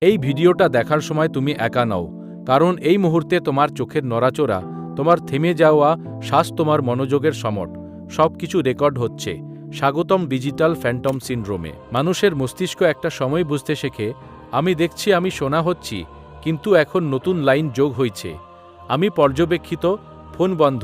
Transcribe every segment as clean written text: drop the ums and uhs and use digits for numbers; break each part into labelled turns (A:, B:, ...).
A: এই ভিডিওটা দেখার সময় তুমি একা নও, কারণ এই মুহূর্তে তোমার চোখের নড়াচড়া, তোমার থেমে যাওয়া শ্বাস, তোমার মনোযোগের সমট, সবকিছু রেকর্ড হচ্ছে। স্বাগতম ডিজিটাল ফ্যান্টম সিনড্রোমে। মানুষের মস্তিষ্ক একটা সময় বুঝতে শেখে, আমি দেখছি, আমি শোনা হচ্ছি, কিন্তু এখন নতুন লাইন যোগ হয়েছে। আমি পর্যবেক্ষিত, ফোন বন্ধ,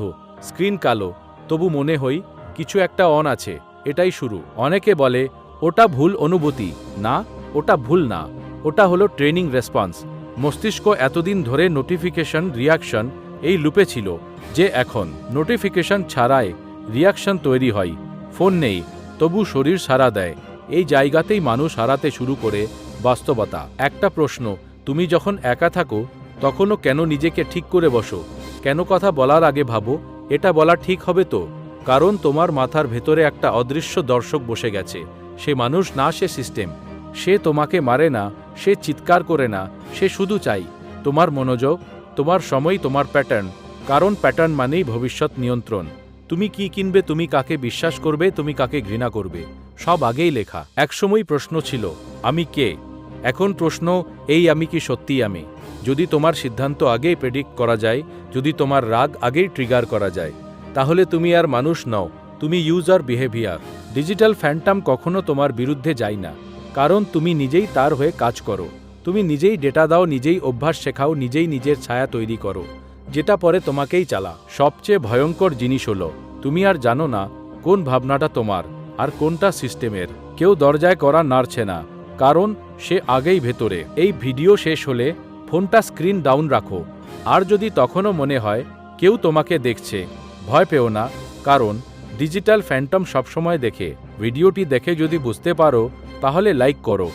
A: স্ক্রিন কালো, তবু মনে হই কিছু একটা অন আছে। এটাই শুরু। অনেকে বলে ওটা ভুল অনুভূতি। না, ওটা ভুল না, ওটা হলো ট্রেনিং রেসপন্স। মস্তিষ্ক এতদিন ধরে নোটিফিকেশন রিয়াকশন এই লুপে ছিল, যে এখন নোটিফিকেশন ছাড়াই রিয়াকশন তৈরি হয়। ফোন নেই, তবু শরীর সাড়া দেয়। এই জায়গাতেই মানুষ হারাতে শুরু করে বাস্তবতা। একটা প্রশ্ন, তুমি যখন একা থাকো তখনও কেন নিজেকে ঠিক করে বসো? কেন কথা বলার আগে ভাবো এটা বলা ঠিক হবে তো? কারণ তোমার মাথার ভেতরে একটা অদৃশ্য দর্শক বসে গেছে। সে মানুষ না, সে সিস্টেম। সে তোমাকে মারে না, সে চিৎকার করে না, সে শুধু চাই তোমার মনোযোগ, তোমার সময়, তোমার প্যাটার্ন। কারণ প্যাটার্ন মানেই ভবিষ্যৎ নিয়ন্ত্রণ। তুমি কি কিনবে, তুমি কাকে বিশ্বাস করবে, তুমি কাকে ঘৃণা করবে, সব আগেই লেখা। একসময় প্রশ্ন ছিল আমি কে, এখন প্রশ্ন এই আমি কি সত্যিই আমি? যদি তোমার সিদ্ধান্ত আগেই প্রেডিক্ট করা যায়, যদি তোমার রাগ আগেই ট্রিগার করা যায়, তাহলে তুমি আর মানুষ নও, তুমি ইউজার বিহেভিয়ার। ডিজিটাল ফ্যান্টম কখনো তোমার বিরুদ্ধে যায় না, কারণ তুমি নিজেই তার হয়ে কাজ করো। তুমি নিজেই ডেটা দাও, নিজেই অভ্যাস শেখাও, নিজেই নিজের ছায়া তৈরি করো, যেটা পরে তোমাকেই চালা। সবচেয়ে ভয়ঙ্কর জিনিস হলো তুমি আর জানো না কোন ভাবনাটা তোমার আর কোনটা সিস্টেমের। কেউ দরজায় করা নাড়ছে না, কারণ সে আগেই ভেতরে। এই ভিডিও শেষ হলে ফোনটা স্ক্রিন ডাউন রাখো। আর যদি তখনও মনে হয় কেউ তোমাকে দেখছে, ভয় পেও না, কারণ ডিজিটাল ফ্যান্টম সবসময় দেখে। ভিডিওটি দেখে যদি বুঝতে পারো, তাহলে লাইক করো।